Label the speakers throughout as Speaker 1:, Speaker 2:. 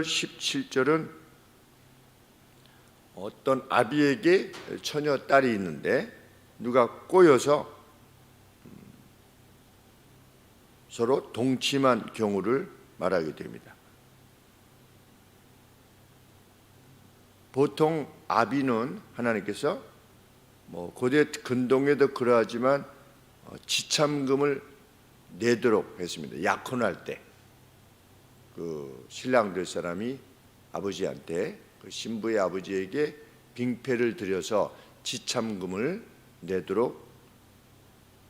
Speaker 1: 17절은 어떤 아비에게 처녀 딸이 있는데 누가 꼬여서 서로 동침한 경우를 말하게 됩니다. 보통 아비는 하나님께서 고대 근동에도 그러하지만 지참금을 내도록 했습니다. 약혼할 때 그 신랑 될 사람이 아버지한테 그 신부의 아버지에게 빙패를 들여서 지참금을 내도록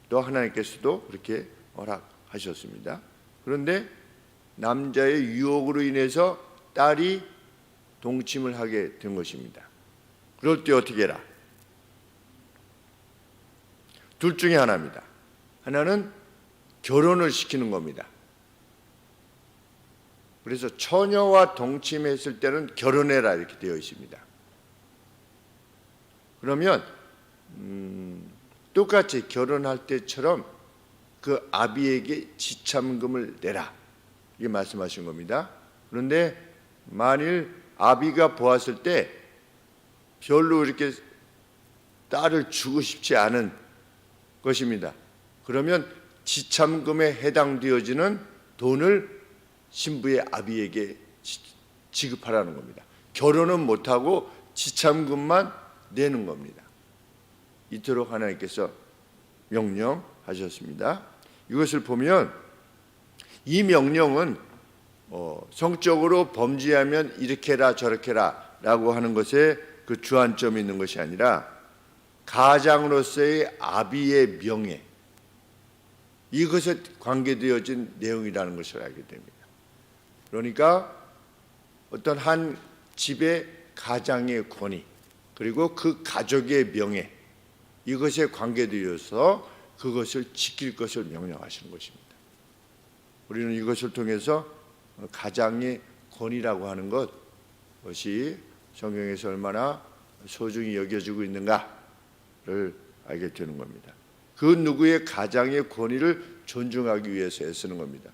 Speaker 1: 또 하나님께서도 그렇게 허락하셨습니다. 그런데 남자의 유혹으로 인해서 딸이 동침을 하게 된 것입니다. 그럴 때 어떻게 해라? 둘 중에 하나입니다. 하나는 결혼을 시키는 겁니다. 그래서 처녀와 동침했을 때는 결혼해라 이렇게 되어 있습니다. 그러면 똑같이 결혼할 때처럼 그 아비에게 지참금을 내라 이게 말씀하신 겁니다. 그런데 만일 아비가 보았을 때 별로 이렇게 딸을 주고 싶지 않은 것입니다. 그러면 지참금에 해당되어지는 돈을 신부의 아비에게 지급하라는 겁니다. 결혼은 못하고 지참금만 내는 겁니다. 이토록 하나님께서 명령하셨습니다. 이것을 보면 이 명령은 성적으로 범죄하면 이렇게 해라 저렇게 해라 라고 하는 것에 그 주안점이 있는 것이 아니라 가장으로서의 아비의 명예 이것에 관계되어진 내용이라는 것을 알게 됩니다. 그러니까 어떤 한 집의 가장의 권위 그리고 그 가족의 명예 이것에 관계되어서 그것을 지킬 것을 명령하시는 것입니다. 우리는 이것을 통해서 가장의 권위라고 하는 것이 성경에서 얼마나 소중히 여겨지고 있는가를 알게 되는 겁니다. 그 누구의 가장의 권위를 존중하기 위해서 애쓰는 겁니다.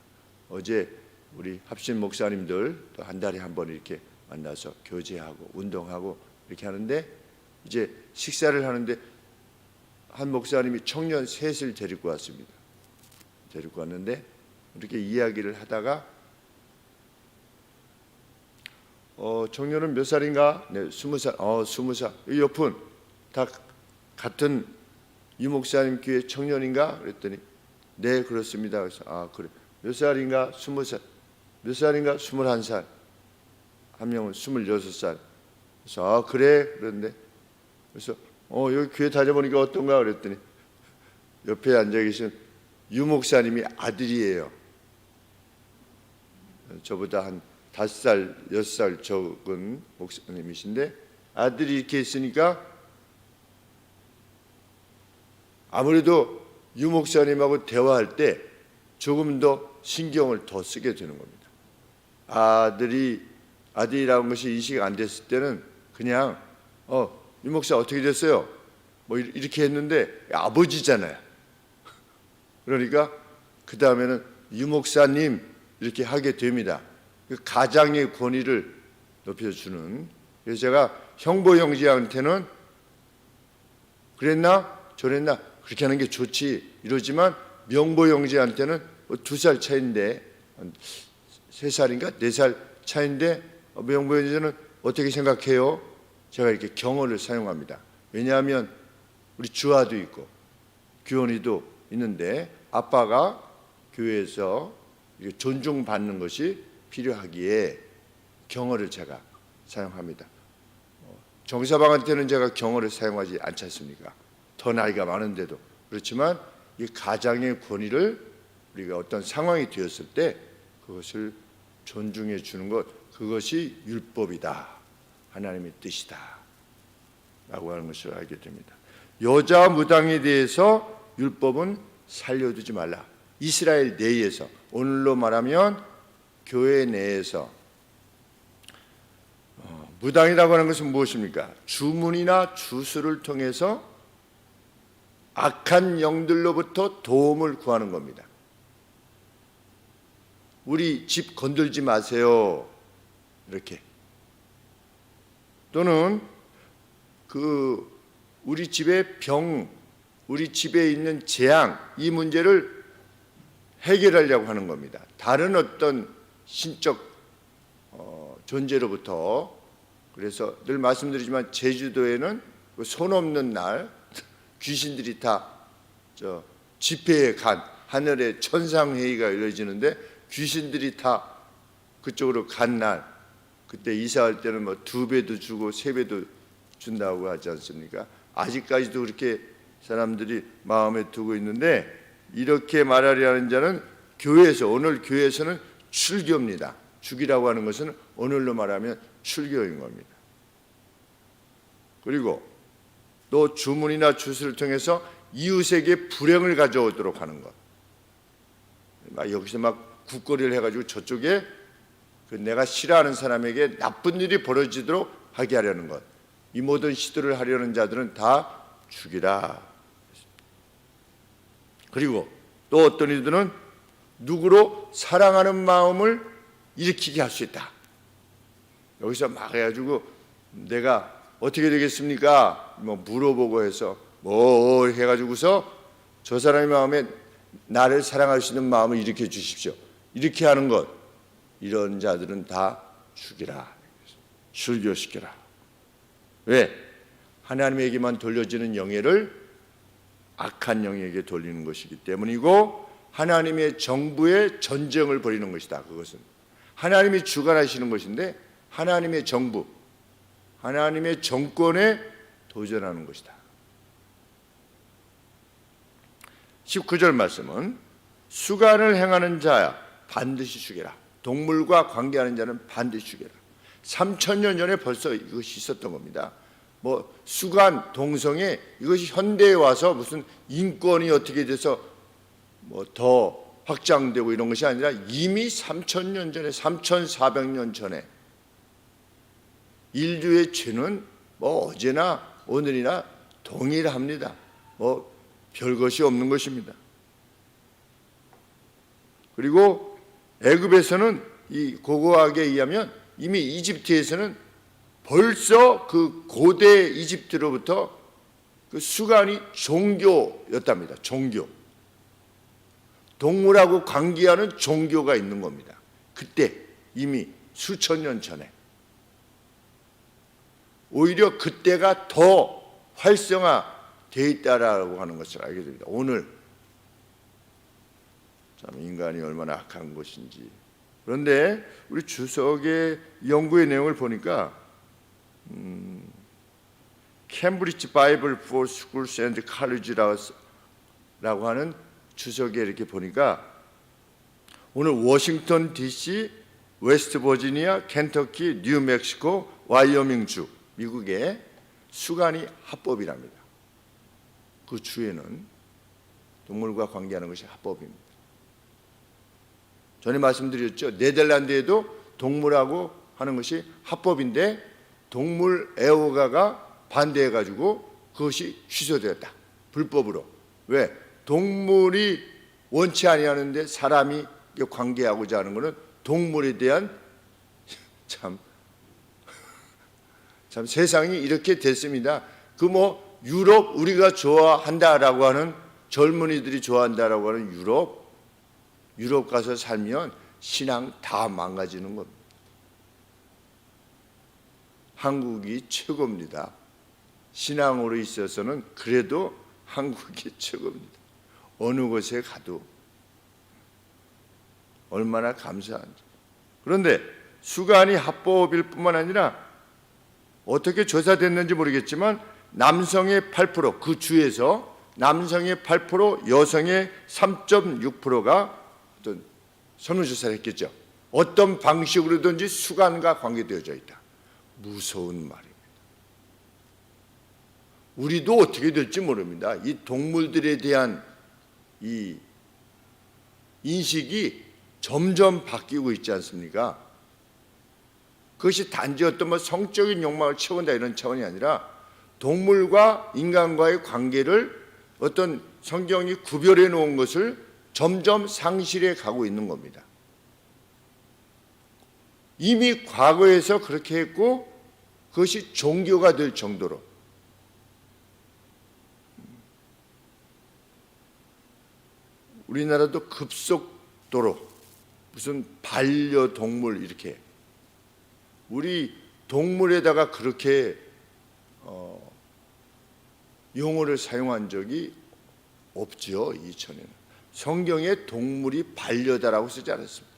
Speaker 1: 어제 우리 합신 목사님들 또 한 달에 한 번 이렇게 만나서 교제하고 운동하고 이렇게 하는데 이제 식사를 하는데 한 목사님이 청년 셋을 데리고 왔습니다. 데리고 왔는데 이렇게 이야기를 하다가 청년은 몇 살인가? 네, 20살. 20살. 이 옆은 다 같은 유 목사님 교회 청년인가? 그랬더니 네 그렇습니다. 그래서 그래. 몇 살인가? 20살. 몇 살인가? 21살. 한 명은 26살. 그래서 그래 그런데 그래서 여기 교회 다녀보니까 어떤가 그랬더니 옆에 앉아 계신 유 목사님이 아들이에요. 저보다 한 5살, 6살 적은 목사님이신데 아들이 이렇게 있으니까 아무래도 유 목사님하고 대화할 때 조금 더 신경을 더 쓰게 되는 겁니다. 아들이라는 것이 인식이 안 됐을 때는 그냥 유 목사 어떻게 됐어요? 뭐 이렇게 했는데 아버지잖아요. 그러니까 그 다음에는 유 목사님 이렇게 하게 됩니다. 그 가장의 권위를 높여주는. 그래서 제가 형부 형제한테는 그랬나 저랬나 그렇게 하는 게 좋지 이러지만 명보 형제한테는 2살 차인데 3살인가 4살 차인데 명보 형제는 어떻게 생각해요? 제가 이렇게 경어를 사용합니다. 왜냐하면 우리 주아도 있고 규원이도 있는데 아빠가 교회에서 존중받는 것이 필요하기에 경어를 제가 사용합니다. 정사방한테는 제가 경어를 사용하지 않지 않습니까? 더 나이가 많은데도. 그렇지만 이 가장의 권위를 우리가 어떤 상황이 되었을 때 그것을 존중해 주는 것 그것이 율법이다. 하나님의 뜻이다. 라고 하는 것을 알게 됩니다. 여자 무당에 대해서 율법은 살려두지 말라. 이스라엘 내에서 오늘로 말하면 교회 내에서 무당이라고 하는 것은 무엇입니까? 주문이나 주수를 통해서 악한 영들로부터 도움을 구하는 겁니다. 우리 집 건들지 마세요. 이렇게. 또는 우리 집의 병, 우리 집에 있는 재앙, 이 문제를 해결하려고 하는 겁니다. 다른 어떤 신적 존재로부터. 그래서 늘 말씀드리지만 제주도에는 손 없는 날 귀신들이 다 집회에 간 하늘에 천상회의가 이루어지는데 귀신들이 다 그쪽으로 간 날, 그때 이사할 때는 뭐 2배도 주고 3배도 준다고 하지 않습니까? 아직까지도 그렇게 사람들이 마음에 두고 있는데, 이렇게 말하려는 자는 교회에서, 오늘 교회에서는 출교입니다. 죽이라고 하는 것은 오늘로 말하면 출교인 겁니다. 그리고 또 주문이나 주술을 통해서 이웃에게 불행을 가져오도록 하는 것. 여기서 막 국거리를 해가지고 저쪽에 내가 싫어하는 사람에게 나쁜 일이 벌어지도록 하게 하려는 것. 이 모든 시도를 하려는 자들은 다 죽이라. 그리고 또 어떤 이들은 누구로 사랑하는 마음을 일으키게 할 수 있다. 여기서 막 해가지고 내가 어떻게 되겠습니까? 뭐 물어보고 해서 뭐 해가지고서 저 사람의 마음에 나를 사랑할 수 있는 마음을 일으켜 주십시오. 이렇게 하는 것, 이런 자들은 다 죽이라, 출교시켜라. 왜? 하나님에게만 돌려지는 영예를 악한 영에게 돌리는 것이기 때문이고, 하나님의 정부의 전쟁을 벌이는 것이다. 그것은 하나님이 주관하시는 것인데 하나님의 정부, 하나님의 정권에 도전하는 것이다. 19절 말씀은 수간을 행하는 자야 반드시 죽여라. 동물과 관계하는 자는 반드시 죽여라. 3000년 전에 벌써 이것이 있었던 겁니다. 뭐 수간, 동성애, 이것이 현대에 와서 무슨 인권이 어떻게 돼서 뭐 더 확장되고 이런 것이 아니라 이미 3000년 전에, 3400년 전에 인류의 죄는 뭐 어제나 오늘이나 동일합니다. 뭐 별것이 없는 것입니다. 그리고 애굽에서는 이 고고학에 의하면 이미 이집트에서는 벌써 그 고대 이집트로부터 그 수간이 종교였답니다. 종교. 동물하고 관계하는 종교가 있는 겁니다. 그때 이미 수천 년 전에. 오히려 그때가 더 활성화되어 있다라고 하는 것을 알게 됩니다. 오늘 참 인간이 얼마나 악한 것인지. 그런데 우리 주석의 연구의 내용을 보니까 캠브리지 바이블 for Schools and College라고 하는 주석에 이렇게 보니까 오늘 워싱턴 DC, 웨스트 버지니아, 켄터키, 뉴멕시코, 와이어밍주, 미국의 수간이 합법이랍니다. 그 주에는 동물과 관계하는 것이 합법입니다. 전에 말씀드렸죠. 네덜란드에도 동물하고 하는 것이 합법인데 동물 애호가가 반대해가지고 그것이 취소되었다. 불법으로. 왜? 동물이 원치 아니하는데 사람이 관계하고자 하는 것은 동물에 대한 참 세상이 이렇게 됐습니다. 그 뭐 유럽, 우리가 좋아한다라고 하는, 젊은이들이 좋아한다라고 하는 유럽 가서 살면 신앙 다 망가지는 겁니다. 한국이 최고입니다. 신앙으로 있어서는 그래도 한국이 최고입니다. 어느 곳에 가도 얼마나 감사한지. 그런데 수간이 합법일 뿐만 아니라 어떻게 조사됐는지 모르겠지만 남성의 8%, 그 주에서 남성의 8%, 여성의 3.6%가 어떤 설문조사를 했겠죠. 어떤 방식으로든지 수간과 관계되어져 있다. 무서운 말입니다. 우리도 어떻게 될지 모릅니다. 이 동물들에 대한 이 인식이 점점 바뀌고 있지 않습니까? 그것이 단지 어떤 뭐 성적인 욕망을 채운다 이런 차원이 아니라 동물과 인간과의 관계를 어떤 성경이 구별해 놓은 것을 점점 상실해 가고 있는 겁니다. 이미 과거에서 그렇게 했고 그것이 종교가 될 정도로 우리나라도 급속도로 무슨 반려동물 이렇게 우리 동물에다가 그렇게 용어를 사용한 적이 없죠. 2000년에 성경에 동물이 반려다라고 쓰지 않았습니다.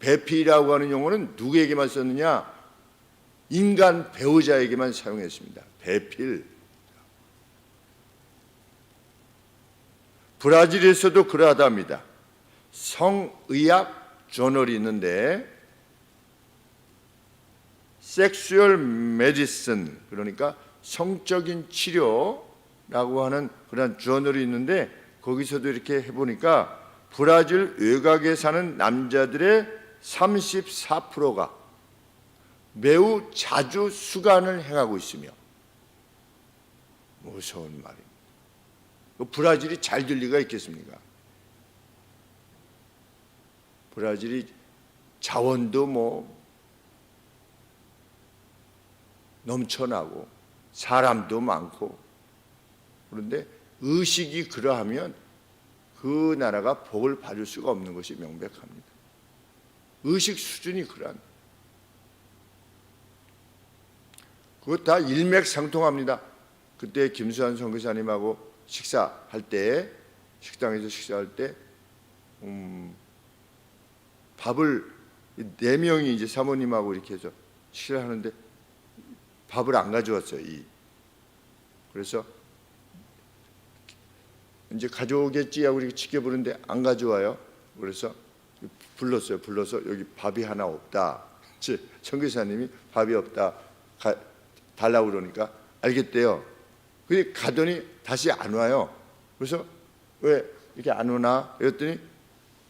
Speaker 1: 배필이라고 하는 용어는 누구에게만 썼느냐? 인간 배우자에게만 사용했습니다. 배필. 브라질에서도 그러하답니다. 성의학 저널이 있는데 섹슈얼 메디슨 그러니까 성적인 치료라고 하는 그런 저널이 있는데 거기서도 이렇게 해보니까 브라질 외곽에 사는 남자들의 34%가 매우 자주 수간을 행하고 있으며 무서운 말입니다. 브라질이 잘 될 리가 있겠습니까? 브라질이 자원도 넘쳐나고 사람도 많고 그런데 의식이 그러하면 그 나라가 복을 받을 수가 없는 것이 명백합니다. 의식 수준이 그러한 그것 다 일맥상통합니다. 그때 김수환 선교사님하고 식사할 때 식당에서 식사할 때 밥을 4명이 이제 사모님하고 이렇게 해서 식사를 하는데 밥을 안 가져왔어요. 그래서 이제 가져오겠지 하고 이렇게 지켜보는데 안 가져와요. 그래서 불렀어요. 불러서 여기 밥이 하나 없다. 선교사님이 밥이 없다. 달라고 그러니까 알겠대요. 근데 가더니 다시 안 와요. 그래서 왜 이렇게 안 오나? 그랬더니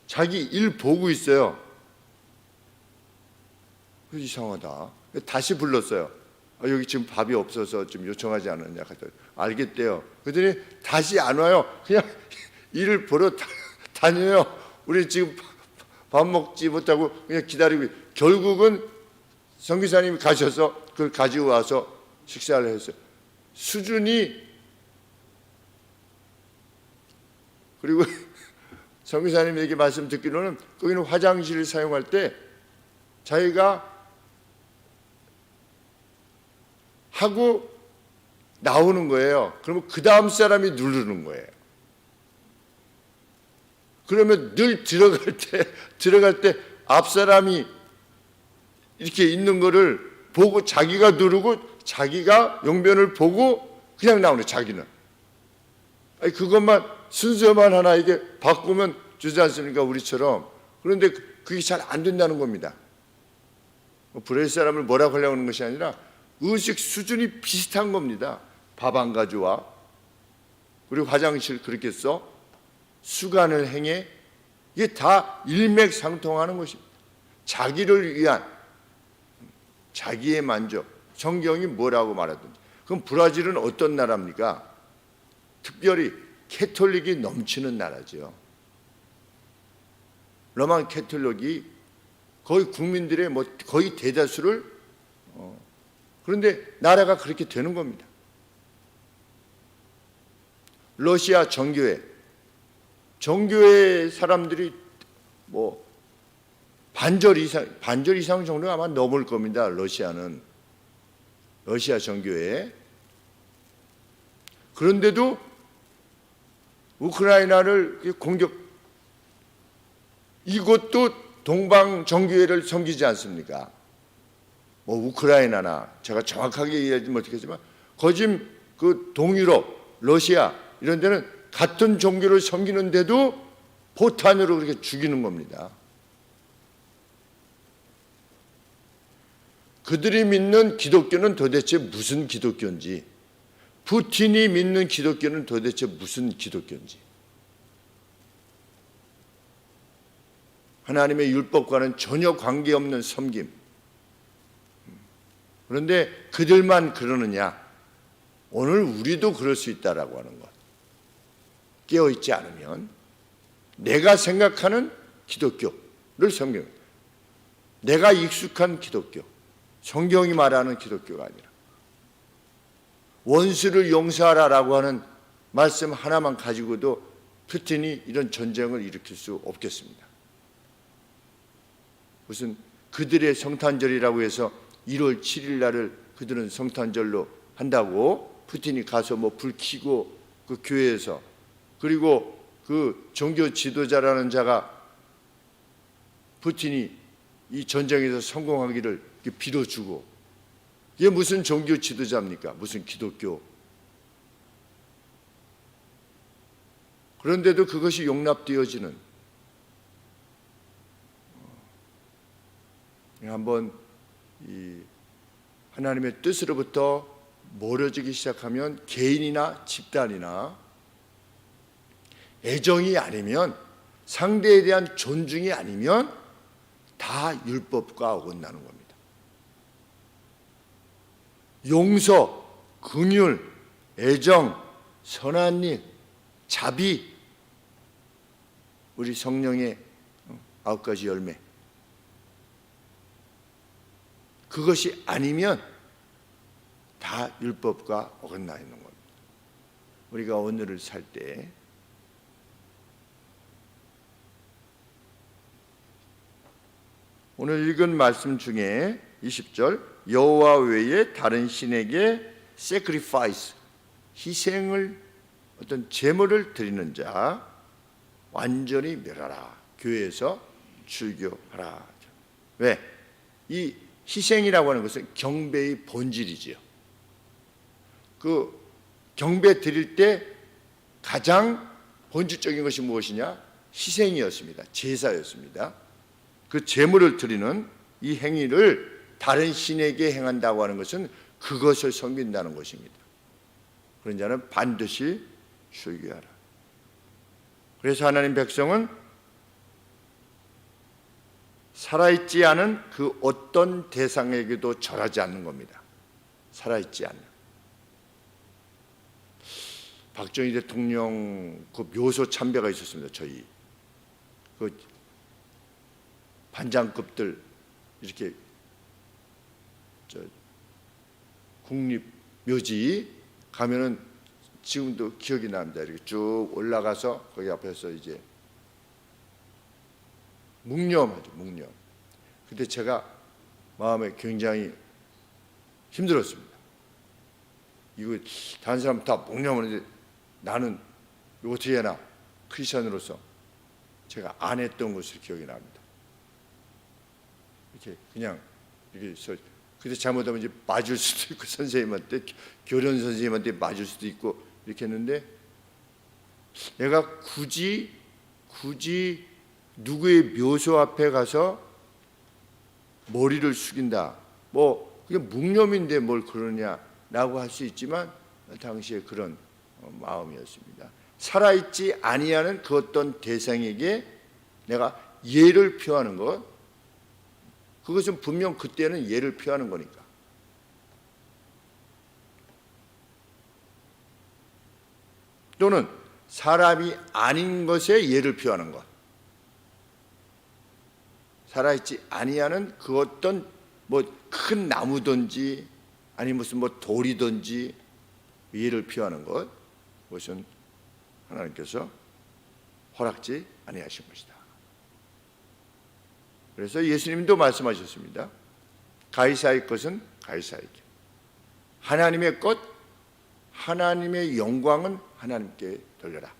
Speaker 1: 자기 일 보고 있어요. 이상하다. 다시 불렀어요. 여기 지금 밥이 없어서 좀 요청하지 않았냐? 알겠대요. 그랬더니 다시 안 와요. 그냥 일을 보러 다녀요. 우리 지금 밥 먹지 못하고 그냥 기다리고 결국은 선교사님이 가셔서 그걸 가지고 와서 식사를 했어요. 수준이 그리고 선교사님에게 말씀 듣기로는 거기는 화장실을 사용할 때 자기가 하고 나오는 거예요. 그러면 그 다음 사람이 누르는 거예요. 그러면 늘 들어갈 때 앞 사람이 이렇게 있는 거를 보고 자기가 누르고 자기가 용변을 보고 그냥 나오는 자기는. 아니 그것만 순서만 하나 이게 바꾸면 주지 않습니까? 우리처럼. 그런데 그게 잘 안 된다는 겁니다. 브라질 사람을 뭐라고 하려고 하는 것이 아니라 의식 수준이 비슷한 겁니다. 밥 안 가져와. 그리고 화장실 그렇게 써. 수간을 행해. 이게 다 일맥상통하는 것입니다. 자기를 위한 자기의 만족. 성경이 뭐라고 말하든지. 그럼 브라질은 어떤 나라입니까? 특별히 캐톨릭이 넘치는 나라죠. 로만 캐톨릭이 거의 국민들의 거의 대다수를 그런데 나라가 그렇게 되는 겁니다. 러시아 정교회 사람들이 반절 이상 정도가 아마 넘을 겁니다. 러시아 정교회. 그런데도 우크라이나를 공격 이것도 동방 정교회를 섬기지 않습니까? 우크라이나나 제가 정확하게 얘기하지 못하겠지만 거짐 그 동유럽, 러시아 이런 데는 같은 종교를 섬기는데도 포탄으로 그렇게 죽이는 겁니다. 그들이 믿는 기독교는 도대체 무슨 기독교인지, 푸틴이 믿는 기독교는 도대체 무슨 기독교인지, 하나님의 율법과는 전혀 관계없는 섬김. 그런데 그들만 그러느냐? 오늘 우리도 그럴 수 있다라고 하는 것. 깨어있지 않으면 내가 생각하는 기독교를 섬깁니다. 내가 익숙한 기독교, 성경이 말하는 기독교가 아니라 원수를 용서하라라고 하는 말씀 하나만 가지고도 푸틴이 이런 전쟁을 일으킬 수 없겠습니다. 무슨 그들의 성탄절이라고 해서 1월 7일 날을 그들은 성탄절로 한다고 푸틴이 가서 뭐 불 켜고 그 교회에서, 그리고 그 종교 지도자라는 자가 푸틴이 이 전쟁에서 성공하기를 빌어주고, 이게 무슨 종교 지도자입니까? 무슨 기독교. 그런데도 그것이 용납되어지는, 한번 이 하나님의 뜻으로부터 멀어지기 시작하면 개인이나 집단이나 애정이 아니면, 상대에 대한 존중이 아니면 다 율법과 어긋나는 겁니다. 용서, 긍휼, 애정, 선한 일, 자비, 우리 성령의 9가지 열매, 그것이 아니면 다 율법과 어긋나 있는 겁니다. 우리가 오늘을 살 때 오늘 읽은 말씀 중에 20절, 여호와 외에 다른 신에게 sacrifice, 희생을, 어떤 제물을 드리는 자 완전히 멸하라, 교회에서 출교하라. 왜? 이 희생이라고 하는 것은 경배의 본질이지요. 그 경배 드릴 때 가장 본질적인 것이 무엇이냐? 희생이었습니다. 제사였습니다. 그 제물을 드리는 이 행위를 다른 신에게 행한다고 하는 것은 그것을 섬긴다는 것입니다. 그런 자는 반드시 출교하라. 그래서 하나님 백성은 살아있지 않은 그 어떤 대상에게도 절하지 않는 겁니다. 살아있지 않는. 박정희 대통령 그 묘소 참배가 있었습니다. 저희 그 반장급들 이렇게 국립묘지 가면은 지금도 기억이 납니다. 이렇게 쭉 올라가서 거기 앞에서 이제 묵념하죠, 묵념. 그때 제가 마음에 굉장히 힘들었습니다. 이거 다른 사람 다 묵념하는데 나는 이거 어떻게 해나, 크리스천으로서 제가 안 했던 것을 기억이 납니다. 이렇게 그냥 이렇게 그때 잘못하면 이제 맞을 수도 있고, 선생님한테, 교련 선생님한테 맞을 수도 있고 이렇게 했는데, 내가 굳이 누구의 묘소 앞에 가서 머리를 숙인다, 뭐 그게 묵념인데 뭘 그러냐라고 할 수 있지만 당시에 그런 마음이었습니다. 살아있지 아니하는 그 어떤 대상에게 내가 예를 표하는 것, 그것은 분명 그때는 예를 표하는 거니까. 또는 사람이 아닌 것에 예를 표하는 것, 살아있지 아니하는 그 어떤 뭐 큰 나무든지 아니 무슨 뭐 돌이든지 예를 표하는 것, 그것은 하나님께서 허락지 아니하신 것이다. 그래서 예수님도 말씀하셨습니다. 가이사의 것은 가이사에게, 하나님의 것, 하나님의 영광은 하나님께 돌려라.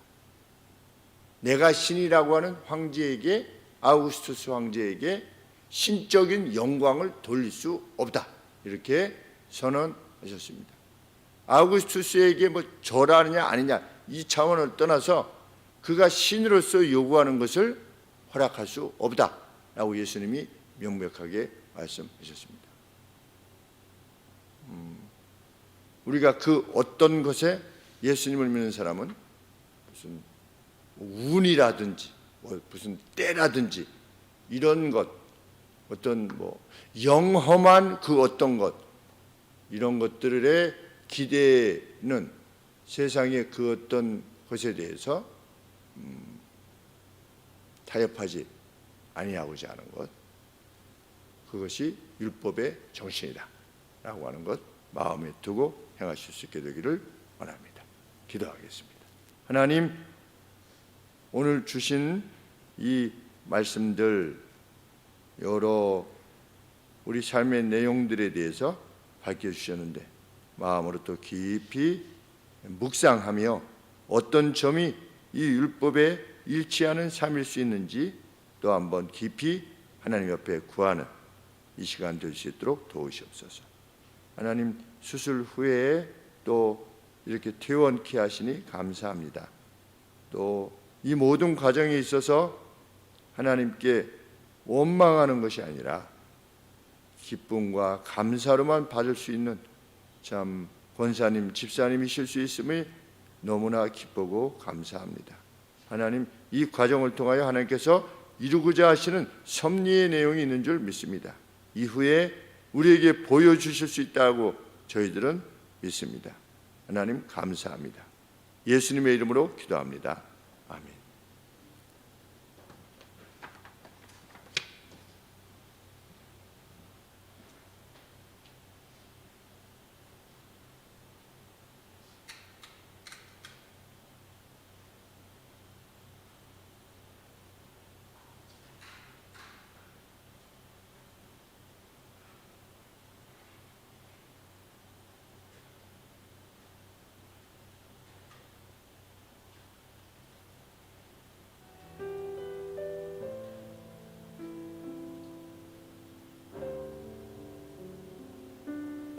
Speaker 1: 내가 신이라고 하는 황제에게, 아우구스투스 황제에게 신적인 영광을 돌릴 수 없다, 이렇게 선언하셨습니다. 아우구스투스에게 뭐 절하느냐 아니냐 이 차원을 떠나서 그가 신으로서 요구하는 것을 허락할 수 없다 라고 예수님이 명백하게 말씀하셨습니다. 우리가 그 어떤 것에 예수님을 믿는 사람은 무슨 운이라든지 무슨 때라든지 이런 것, 어떤 뭐 영험한 그 어떤 것, 이런 것들에 기대는 세상의 그 어떤 것에 대해서 타협하지 아니하고자 하는 것, 그것이 율법의 정신이다라고 하는 것 마음에 두고 행하실 수 있게 되기를 원합니다. 기도하겠습니다. 하나님, 오늘 주신 이 말씀들 여러 우리 삶의 내용들에 대해서 밝혀주셨는데 마음으로 또 깊이 묵상하며 어떤 점이 이 율법에 일치하는 삶일 수 있는지 또 한번 깊이 하나님 옆에 구하는 이 시간 될 수 있도록 도우시옵소서. 하나님, 수술 후에 또 이렇게 퇴원케 하시니 감사합니다. 또 이 모든 과정에 있어서 하나님께 원망하는 것이 아니라 기쁨과 감사로만 받을 수 있는 참 권사님, 집사님이실 수 있음이 너무나 기쁘고 감사합니다. 하나님, 이 과정을 통하여 하나님께서 이루고자 하시는 섭리의 내용이 있는 줄 믿습니다. 이후에 우리에게 보여주실 수 있다고 저희들은 믿습니다. 하나님 감사합니다. 예수님의 이름으로 기도합니다. 아멘.